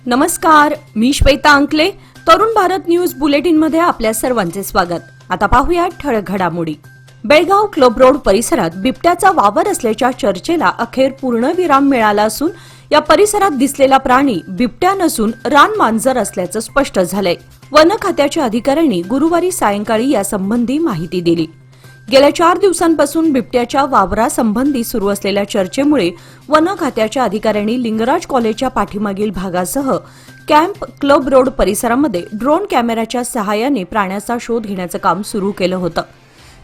नमस्कार, मी श्वेता अंकले. Tarun Bharat news bulletin मध्ये आपल्या सर्वांचे स्वागत. आता पाहूया ठळक घडामोडी. बेळगाव क्लब रोड परिसरात बिबट्याचा वावर असल्याच्या चर्चेला अखेर पूर्णविराम मिळाला असून या परिसरात दिसलेला प्राणी बिबट्या नसून रानमांजर असल्याचं स्पष्ट झालंय. वन खात्याच्या अधिकाऱ्यांनी गुरुवारी सायंकाळी यासंबंधी माहिती दिली. गेल्या 4 दिवसांपासून बिबट्याच्या वावरासंबंधी सुरू असलेल्या चर्चेमुळे वन खात्याच्या अधिकाऱ्यांनी लिंगराज कॉलेजच्या पाठीमागील भागासह कॅम्प क्लब रोड परिसरामध्ये ड्रोन कॅमेऱ्याच्या सहाय्याने प्राण्याचा शोध घेण्याचं काम सुरू केलं होतं.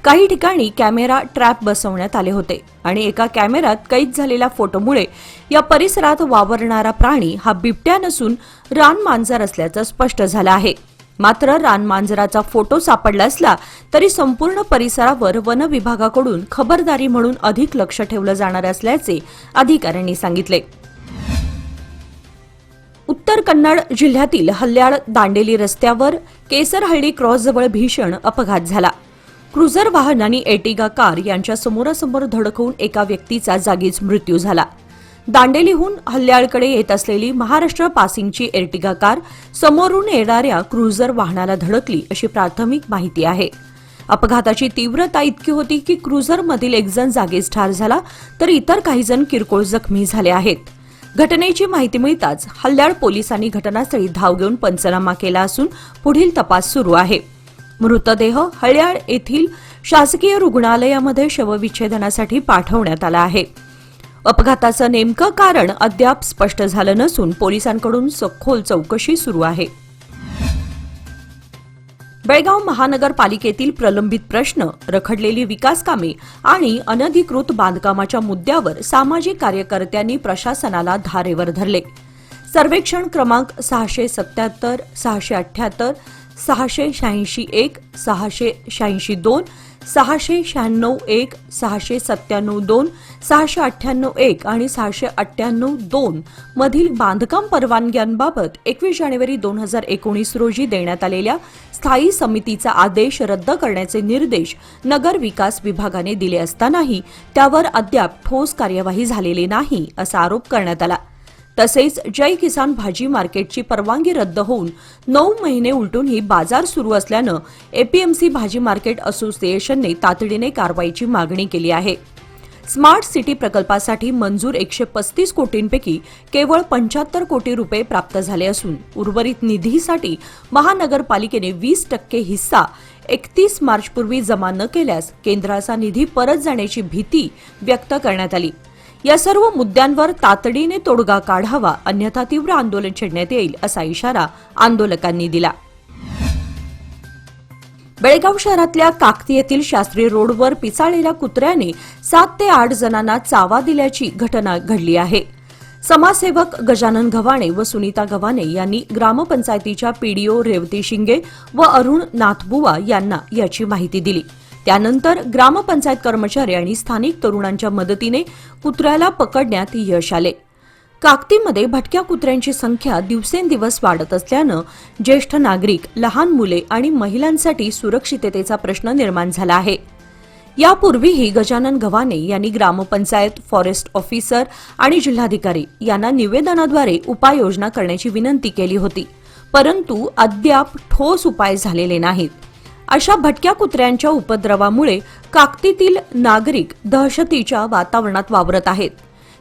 काही ठिकाणी कॅमेरा ट्रॅप बसवण्यात आले होते आणि एका कॅमेऱ्यात कैद झालेल्या फोटोमुळे या परिसरात वावरणारा प्राणी हा बिबट्या नसून रानमांजर असल्याचं स्पष्ट झालं आहे. मात्र रानमांजराचा फोटो सापडला असला तरी संपूर्ण परिसरावर वन विभागाकडून खबरदारी म्हणून अधिक लक्ष ठेवलं जाणार असल्याचे अधिकाऱ्यांनी सांगितले. उत्तर कन्नड जिल्ह्यातील हल्याळ दांडेली रस्त्यावर केसरहळ्ळी क्रॉसजवळ भीषण अपघात झाला. क्रुझर वाहन आणि एर्टिगा कार यांच्या समोरासमोर धडक होऊन एका व्यक्तीचा जागीच मृत्यू झाला. दांडेलीहून हल्याळकडे येत असलेली महाराष्ट्र पासिंगची एर्टिगा कार समोरून येणाऱ्या क्रुझर वाहनाला धडकली अशी प्राथमिक माहिती आहे. अपघाताची तीव्रता इतकी होती की क्रुझरमधील एक जण जागीच ठार झाला तर इतर काही जण किरकोळ जखमी झाले आहेत. घटनेची माहिती मिळताच हल्याळ पोलिसांनी घटनास्थळी धाव घेऊन पंचनामा केला असून पुढील तपास सुरू आहे. मृतदेह हल्याळ येथील शासकीय रुग्णालयामध्ये शवविच्छेदनासाठी पाठवण्यात आला आहे. अपघाताचं नेमकं कारण अद्याप स्पष्ट झालं नसून पोलिसांकडून सखोल चौकशी सुरू आहे. बेळगाव महानगरपालिकेतील प्रलंबित प्रश्न, रखडलेली विकास कामे आणि अनधिकृत बांधकामाच्या मुद्द्यावर सामाजिक कार्यकर्त्यांनी प्रशासनाला धारेवर धरले. सर्वेक्षण क्रमांक 677, 678, 686-1, 686-2, 696-1, 697-2, 698-1 आणि 698-2 मधील बांधकाम परवानग्यांबाबत 21 जानेवारी 2019 रोजी देण्यात आलेल्या स्थायी समितीचा आदेश रद्द करण्याचे निर्देश नगर विकास विभागाने दिले असतानाही त्यावर अद्याप ठोस कार्यवाही झालेली नाही असा आरोप करण्यात आला. तसेच जय किसान भाजी मार्केटची परवानगी रद्द होऊन 9 महिने उलटूनही बाजार सुरू असल्यानं एपीएमसी भाजी मार्केट असोसिएशनने तातडीने कारवाईची मागणी केली आहे. स्मार्ट सिटी प्रकल्पासाठी मंजूर 135 कोटींपैकी केवळ 75 कोटी रुपये प्राप्त झाले असून उर्वरित निधीसाठी महानगरपालिकेने 20% हिस्सा 31 मार्चपूर्वी जमा न केल्यास केंद्राचा निधी परत जाण्याची भीती व्यक्त करण्यात आली. या सर्व मुद्द्यांवर तातडीने तोडगा काढावा, अन्यथा तीव्र आंदोलन छेडण्यात येईल असा इशारा आंदोलकांनी दिला. बेळगाव शहरातल्या काकती येथील शास्त्री रोडवर पिसाळलेल्या कुत्र्याने 7 ते 8 जणांना चावा दिल्याची घटना घडली आहे. समाजसेवक गजानन गव्हाणे व सुनीता गव्हाणे यांनी ग्रामपंचायतीच्या पीडीओ रेवती शिंगे व अरुण नाथबुवा यांना याची माहिती दिली. त्यानंतर ग्रामपंचायत कर्मचारी आणि स्थानिक तरुणांच्या मदतीने कुत्र्याला पकडण्यात यश आले. काकतीमध्ये भटक्या कुत्र्यांची संख्या दिवसेंदिवस वाढत असल्यानं ज्येष्ठ नागरिक, लहान मुले आणि महिलांसाठी सुरक्षिततेचा प्रश्न निर्माण झाला आहे. यापूर्वीही गजानन गव्हाणे यांनी ग्रामपंचायत, फॉरेस्ट ऑफिसर आणि जिल्हाधिकारी यांना निवेदनाद्वारे उपाययोजना करण्याची विनंती केली होती, परंतु अद्याप ठोस उपाय झालेले नाहीत. अशा भटक्या कुत्र्यांच्या उपद्रवामुळे काकतीतील नागरिक दहशतीच्या वातावरणात वावरत आहेत.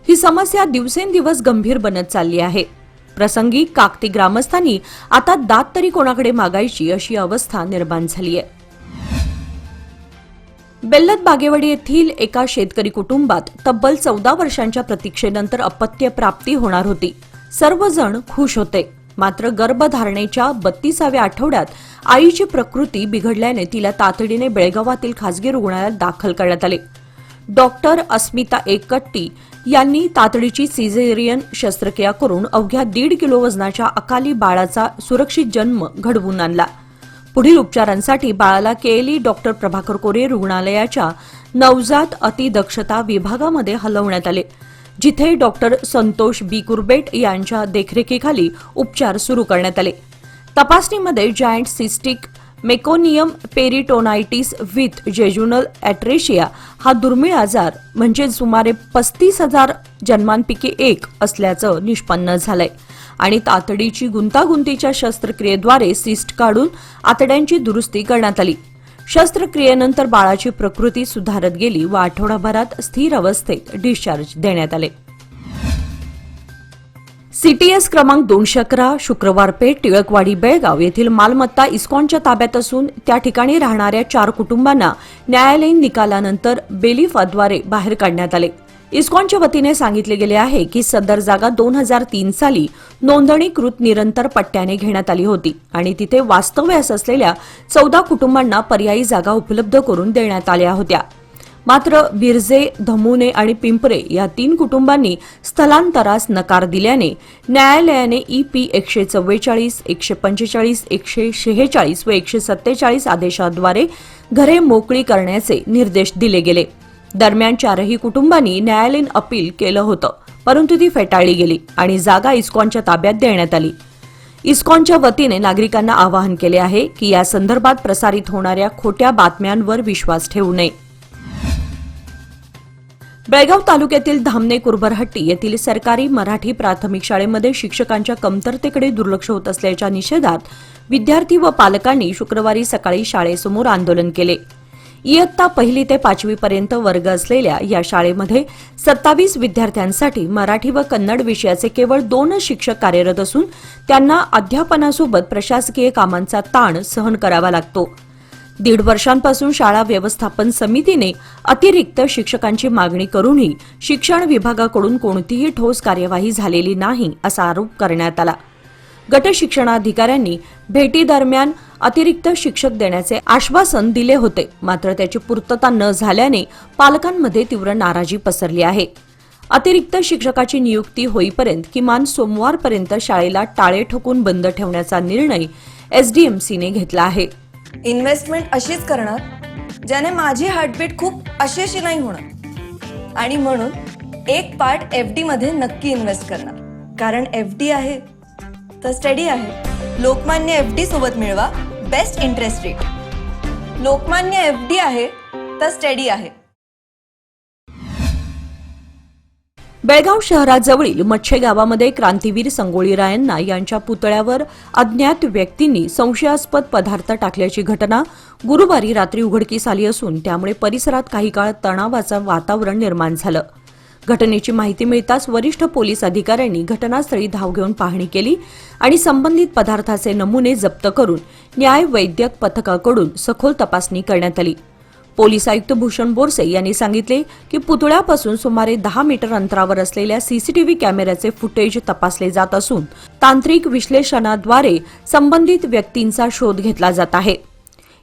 ही समस्या दिवसेंदिवस गंभीर बनत चालली आहे. प्रसंगी काकती ग्रामस्थांनी आता दात तरी कोणाकडे मागायची अशी अवस्था निर्माण झाली आहे. बेल्लत बागेवाडी येथील एका शेतकरी कुटुंबात तब्बल 14 वर्षांच्या प्रतीक्षेनंतर अपत्य प्राप्ती होणार होती. सर्वजण खुश होते. मात्र गर्भधारणेच्या 32व्या आठवड्यात आईची प्रकृती बिघडल्याने तिला तातडीने बेळगावातील खासगी रुग्णालयात दाखल करण्यात आले. डॉक्टर अस्मिता एकट्टी यांनी तातडीची सिझेरियन शस्त्रक्रिया करून अवघ्या 1.5 किलो वजनाच्या अकाली बाळाचा सुरक्षित जन्म घडवून आणला. पुढील उपचारांसाठी बाळाला केएलई डॉक्टर प्रभाकर कोरे रुग्णालयाच्या नवजात अतिदक्षता विभागामध्ये हलवण्यात आले, जिथे डॉक्टर संतोष बी कुरबेट यांच्या देखरेखीखाली उपचार सुरू करण्यात आले. तपासणीमध्ये giant cystic meconium peritonitis with jejunal atresia हा दुर्मिळ आजार म्हणजे सुमारे 35,000 जन्मांपैकी एक असल्याचं निष्पन्न झालंय आणि तातडीची गुंतागुंतीच्या शस्त्रक्रियेद्वारे सिस्ट काढून आतड्यांची दुरुस्ती करण्यात आली. शस्त्रक्रियेनंतर बाळाची प्रकृती सुधारत गेली व आठवडाभरात स्थिर अवस्थेत डिस्चार्ज देण्यात आले. सीटीएस क्रमांक 211 शुक्रवार पेठ टिळकवाडी बेळगाव येथील मालमत्ता इस्कॉनच्या ताब्यात असून त्या ठिकाणी राहणाऱ्या 4 कुटुंबांना न्यायालयीन निकालानंतर बेलिफाद्वारे बाहेर काढण्यात आले. इस्कॉनच्या वतीने सांगितले गेले आहे की सदर जागा 2003 साली नोंदणीकृत निरंतर पट्ट्याने घेण्यात आली होती आणि तिथे वास्तव्यास असलेल्या 14 कुटुंबांना पर्यायी जागा उपलब्ध करून देण्यात आल्या होत्या. मात्र बिरजे, धमुने आणि पिंपरे या 3 कुटुंबांनी स्थलांतरास नकार दिल्याने न्यायालयाने EP 144, 145, 146 व 147 आदेशाद्वारे घरे मोकळी करण्याचे निर्देश दिले गेले. दरम्यान 4ही कुटुंबांनी न्यायालयीन अपील केलं होतं, परंतु ती फेटाळली गेली आणि जागा इस्कॉनच्या ताब्यात देण्यात आली. इस्कॉनच्या वतीने नागरिकांना आवाहन केले आहे की या संदर्भात प्रसारित होणाऱ्या खोट्या बातम्यांवर विश्वास ठेवू नये. बेळगाव तालुक्यातील धामणे कुरबरहट्टी येथील सरकारी मराठी प्राथमिक शाळेमध्ये शिक्षकांच्या कमतरतेकडे दुर्लक्ष होत असल्याच्या निषेधात विद्यार्थी व पालकांनी शुक्रवारी सकाळी शाळेसमोर आंदोलन केले. इयत्ता 1ली ते 5वी पर्यंत वर्ग असलेल्या या शाळेमध्ये 27 विद्यार्थ्यांसाठी मराठी व कन्नड विषयाचे केवळ 2 शिक्षक कार्यरत असून त्यांना अध्यापनासोबत प्रशासकीय कामांचा ताण सहन करावा लागतो. 1.5 वर्षांपासून शाळा व्यवस्थापन समितीने अतिरिक्त शिक्षकांची मागणी करूनही शिक्षण विभागाकडून कोणतीही ठोस कार्यवाही झालेली नाही असा आरोप करण्यात आला. गट शिक्षणाधिकाऱ्यांनी भेटीदरम्यान अतिरिक्त शिक्षक देण्याचे आश्वासन दिले होते, मात्र त्याची पूर्तता न झाल्याने पालकांमध्ये तीव्र नाराजी पसरली आहे. अतिरिक्त शिक्षकाची नियुक्ती होईपर्यंत किमान सोमवारपर्यंत शाळेला टाळे ठोकून बंद ठेवण्याचा निर्णय SDMCने घेतला आहे. इन्व्हेस्टमेंट अशीच करणार ज्याने माझी हार्टबीट खूप अशी नाही होणार आणि म्हणून एक पार्ट FD मध्ये नक्की इन्व्हेस्ट करणार, कारण FD आहे तर स्टडी आहे. लोकमान्य FD सोबत मिळवा best interest rate. Lokmanya FD आहे तर स्टडी आहे. बेळगाव शहराजवळील मच्छे गावामध्ये क्रांतीवीर संगोळी रायण्णा यांच्या पुतळ्यावर अज्ञात व्यक्तींनी संशयास्पद पदार्थ टाकल्याची घटना गुरुवारी रात्री उघडकीस आली असून त्यामुळे परिसरात काही काळ तणावाचं वातावरण निर्माण झालं. घटनेची माहिती मिळताच वरिष्ठ पोलीस अधिकाऱ्यांनी घटनास्थळी धाव घेऊन पाहणी केली आणि संबंधित पदार्थाचे नमुने जप्त करून न्याय वैद्यक पथकाकडून सखोल तपासणी करण्यात आली. पोलीस आयुक्त भूषण बोरसे यांनी सांगितले की पुतळ्यापासून सुमारे 10 मीटर अंतरावर असलेल्या CCTV कॅमेऱ्याचे फुटेज तपासले जात असून तांत्रिक विश्लेषणाद्वारे संबंधित व्यक्तींचा शोध घेतला जात आहे.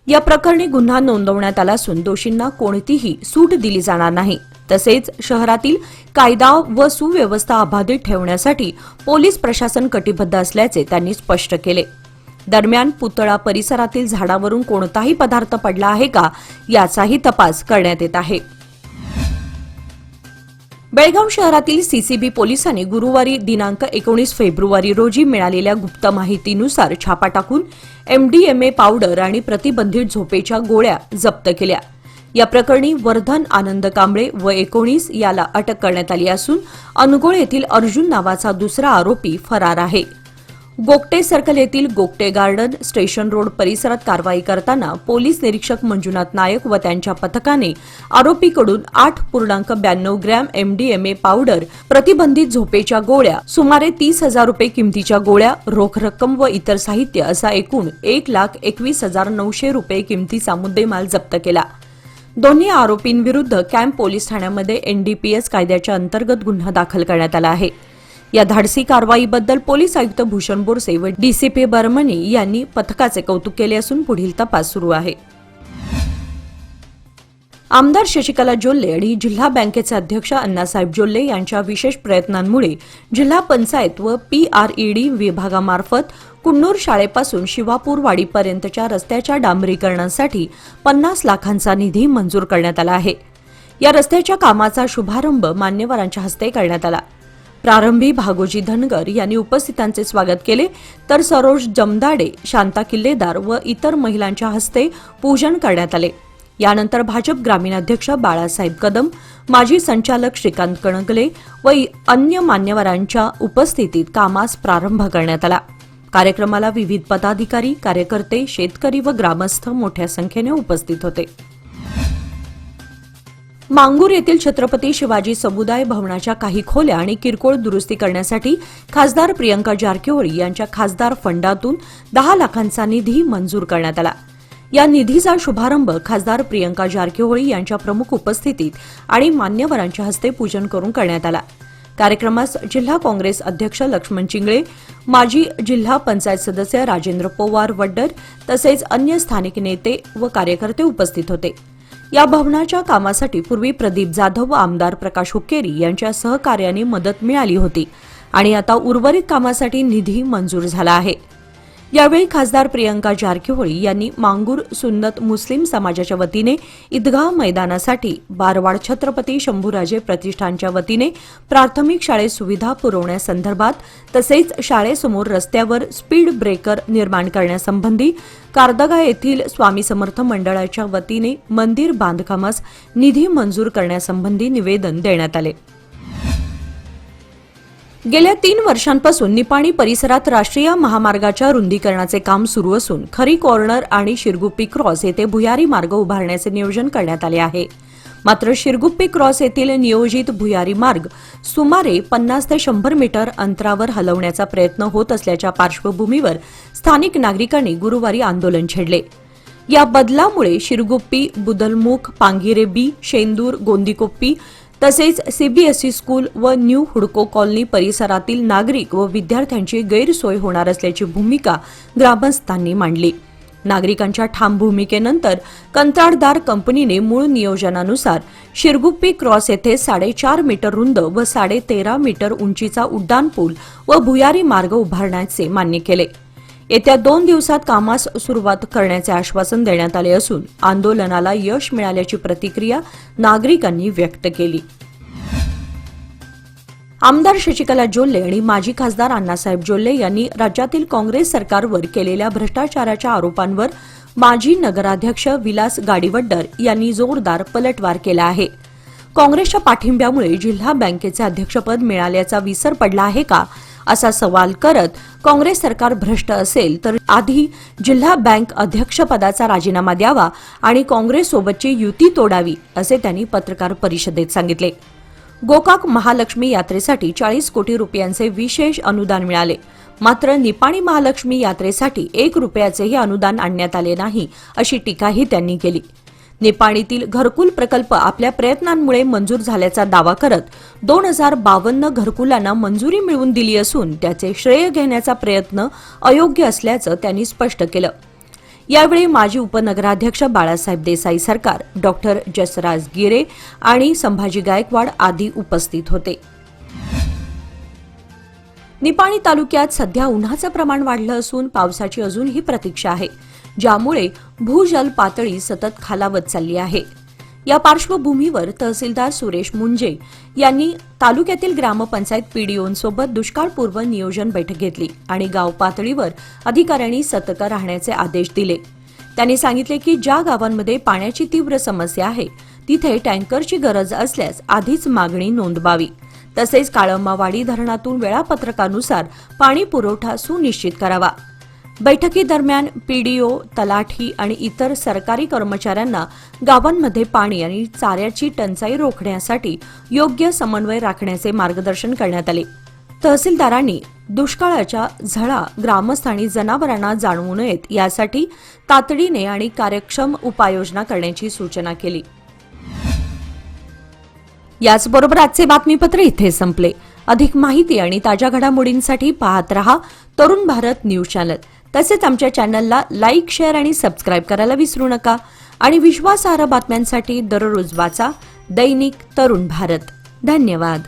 या प्रकरणी गुन्हा नोंदवण्यात आला असून दोषींना कोणतीही सूट दिली जाणार नाही. तसेच शहरातील कायदा व सुव्यवस्था अबाधित ठेवण्यासाठी पोलीस प्रशासन कटिबद्ध असल्याचे त्यांनी स्पष्ट केले. दरम्यान पुतळा परिसरातील झाडावरून कोणताही पदार्थ पडला आहे का याचाही तपास करण्यात येत आहे. बेळगाव शहरातील CCB पोलिसांनी गुरुवारी दिनांक 19 फेब्रुवारी रोजी मिळालेल्या गुप्त माहितीनुसार छापा टाकून MDMA पावडर आणि प्रतिबंधित झोपेच्या गोळ्या जप्त केल्या. या प्रकरणी वर्धन आनंद कांबळे व 19 याला अटक करण्यात आली असून अनगोळ येथील अर्जुन नावाचा दुसरा आरोपी फरार आहे. गोगटे सर्कल येथील गोगटे गार्डन स्टेशन रोड परिसरात कारवाई करताना पोलीस निरीक्षक मंजुनाथ नायक व त्यांच्या पथकाने आरोपीकडून 8.92 ग्रॅम MDMA पावडर, प्रतिबंधित झोपेच्या गोळ्या, सुमारे 30,000 रुपये किमतीच्या गोळ्या, रोख रक्कम व इतर साहित्य असा एकूण 1,21,900 रुपये किमतीचा मुद्देमाल जप्त केला. दोन्ही आरोपींविरुद्ध कॅम्प पोलीस ठाण्यामध्ये NDPS कायद्याच्या अंतर्गत गुन्हा दाखल करण्यात आला आहे. या धाडसी कारवाईबद्दल पोलीस आयुक्त भूषण बोरसे व DCP बर्मनी यांनी पथकाचे कौतुक केले असून पुढील तपास सुरू आहे. आमदार शशिकला जोल्ले आणि जिल्हा बँकेचे अध्यक्ष अण्णासाहेब जोल्ले यांच्या विशेष प्रयत्नांमुळे जिल्हा पंचायत व PRED विभागामार्फत कुन्नूर शाळेपासून शिवापूर वाडीपर्यंतच्या रस्त्याच्या डांबरीकरणासाठी 50 लाखांचा निधी मंजूर करण्यात आला आहे. या रस्त्याच्या कामाचा शुभारंभ मान्यवरांच्या हस्ते करण्यात आला. प्रारंभी भागोजी धनगर यांनी उपस्थितांचे स्वागत केले, तर सरोज जमदाडे, शांता किल्लेदार व इतर महिलांच्या हस्ते पूजन करण्यात आले. यानंतर भाजप ग्रामीण अध्यक्ष बाळासाहेब कदम, माजी संचालक श्रीकांत कणगले व अन्य मान्यवरांच्या उपस्थितीत कामास प्रारंभ करण्यात आला. कार्यक्रमाला विविध पदाधिकारी, कार्यकर्ते, शेतकरी व ग्रामस्थ मोठ्या संख्येने उपस्थित होते. मांगूर येथील छत्रपती शिवाजी समुदाय भवनाच्या काही खोल्या आणि किरकोळ दुरुस्ती करण्यासाठी खासदार प्रियंका जारकिहोळी यांच्या खासदार फंडातून 10 लाखांचा निधी मंजूर करण्यात आला. या निधीचा शुभारंभ खासदार प्रियंका जारकिहोळी यांच्या प्रमुख उपस्थितीत आणि मान्यवरांच्या हस्ते पूजन करून करण्यात आला. कार्यक्रमास जिल्हा काँग्रेस अध्यक्ष लक्ष्मण चिंगळे, माजी जिल्हा पंचायत सदस्य राजेंद्र पोवार वड्डर तसेच अन्य स्थानिक नेते व कार्यकर्ते उपस्थित होते. या भवनाच्या कामासाठी पूर्वी प्रदीप जाधव व आमदार प्रकाश हुक्केरी यांच्या सहकार्याने मदत मिळाली होती आणि आता उर्वरित कामासाठी निधी मंजूर झाला आहे. यावेळी खासदार प्रियंका जारकिहोळी यांनी मांगूर सुन्नत मुस्लिम समाजाच्या वतीने ईदगाह मैदानासाठी बारवाड छत्रपती शंभूराजे प्रतिष्ठानच्या वतीने प्राथमिक शाळेत सुविधा पुरवण्यासंदर्भात तसेच शाळेसमोर रस्त्यावर स्पीड ब्रेकर निर्माण करण्यासंबंधी, कारदगा येथील स्वामी समर्थ मंडळाच्या वतीने मंदिर बांधकामास निधी मंजूर करण्यासंबंधी निवेदन देण्यात आले. गेल्या 3 वर्षांपासून निपाणी परिसरात राष्ट्रीय महामार्गाच्या रुंदीकरणाचे काम सुरू असून खरी कॉर्नर आणि शिरगुप्पी क्रॉस येथे भुयारी मार्ग उभारण्याचे नियोजन करण्यात आले आहे. मात्र शिरगुप्पी क्रॉस येथील नियोजित भुयारी मार्ग सुमारे 50 ते 100 मीटर अंतरावर हलवण्याचा प्रयत्न होत असल्याच्या पार्श्वभूमीवर स्थानिक नागरिकांनी गुरुवारी आंदोलन छेडले. या बदलामुळे शिरगुप्पी, बुदलमुख, पांगिरे बी, शेंदूर, गोंदीकोप्पी तसेच सीबीएसई स्कूल व न्यू हुडको कॉलनी परिसरातील नागरिक व विद्यार्थ्यांची गैरसोय होणार असल्याची भूमिका ग्रामस्थांनी मांडली. नागरिकांच्या ठाम भूमिकेनंतर कंत्राटदार कंपनीने मूळ नियोजनानुसार शिरगुप्पी क्रॉस येथे 4.5 मीटर रुंद व 13.5 मीटर उंचीचा उड्डाणपूल व भुयारी मार्ग उभारण्याचे मान्य केले. येत्या 2 दिवसात कामास सुरुवात करण्याचे आश्वासन देण्यात आले असून आंदोलनाला यश मिळाल्याची प्रतिक्रिया नागरिकांनी व्यक्त केली. आमदार शशिकला जोल्ले आणि माजी खासदार अण्णासाहेब जोल्ले यांनी राज्यातील काँग्रेस सरकारवर केलेल्या भ्रष्टाचाराच्या आरोपांवर माजी नगराध्यक्ष विलास गाडीवड्डर यांनी जोरदार पलटवार केला आहे. काँग्रेसच्या पाठिंब्यामुळे जिल्हा बँकेचे अध्यक्षपद मिळाल्याचा विसर पडला आहे का, असा सवाल करत काँग्रेस सरकार भ्रष्ट असेल तर आधी जिल्हा बँक अध्यक्षपदाचा राजीनामा द्यावा आणि काँग्रेससोबतची युती तोडावी, असे त्यांनी पत्रकार परिषदेत सांगितले. गोकाक महालक्ष्मी यात्रेसाठी 40 कोटी रुपयांचे विशेष अनुदान मिळाले, मात्र निपाणी महालक्ष्मी यात्रेसाठी 1 रुपयाचेही अनुदान आणण्यात आले नाही, अशी टीकाही त्यांनी केली. निपाणीतील घरकुल प्रकल्प आपल्या प्रयत्नांमुळे मंजूर झाल्याचा दावा करत 2052 घरकुलांना मंजुरी मिळवून दिली असून त्याचे श्रेय घेण्याचा प्रयत्न अयोग्य असल्याचं त्यांनी स्पष्ट केलं. यावेळी माजी उपनगराध्यक्ष बाळासाहेब देसाई सरकार, डॉक्टर जसराज गिरे आणि संभाजी गायकवाड आदी उपस्थित होते. निपाणी तालुक्यात सध्या उन्हाचं प्रमाण वाढलं असून पावसाची अजूनही प्रतीक्षा आहे, ज्यामुळे भूजल पातळी सतत खालावत चालली आहे. या पार्श्वभूमीवर तहसीलदार सुरेश मुंजे यांनी तालुक्यातील ग्रामपंचायत पीडीओंसोबत दुष्काळपूर्व नियोजन बैठक घेतली आणि गाव पातळीवर अधिकाऱ्यांनी सतर्क राहण्याचे आदेश दिले. त्यांनी सांगितले की ज्या गावांमध्ये पाण्याची तीव्र समस्या आहे तिथे टँकरची गरज असल्यास आधीच मागणी नोंदवावी. तसेच काळंबावाडी धरणातून वेळापत्रकानुसार पाणी पुरवठा सुनिश्चित करावा. बैठकीदरम्यान पीडीओ, तलाठी आणि इतर सरकारी कर्मचाऱ्यांना गावांमध्ये पाणी आणि चाऱ्याची टंचाई रोखण्यासाठी योग्य समन्वय राखण्याचे मार्गदर्शन करण्यात आले. तहसीलदारांनी दुष्काळाच्या झळा ग्रामस्थ आणि जनावरांना जाणवू नयेत यासाठी तातडीने आणि कार्यक्षम उपाययोजना करण्याची सूचना केली. याचबरोबर आजचे बातमीपत्र इथे संपले. अधिक माहिती आणि ताज्या घडामोडींसाठी पाहत रहा तरुण भारत न्यूज चॅनल. तसेच आमच्या चॅनलला लाईक, शेअर आणि सबस्क्राईब करायला विसरू नका. आणि विश्वासार्ह बातम्यांसाठी दररोज वाचा दैनिक तरुण भारत. धन्यवाद.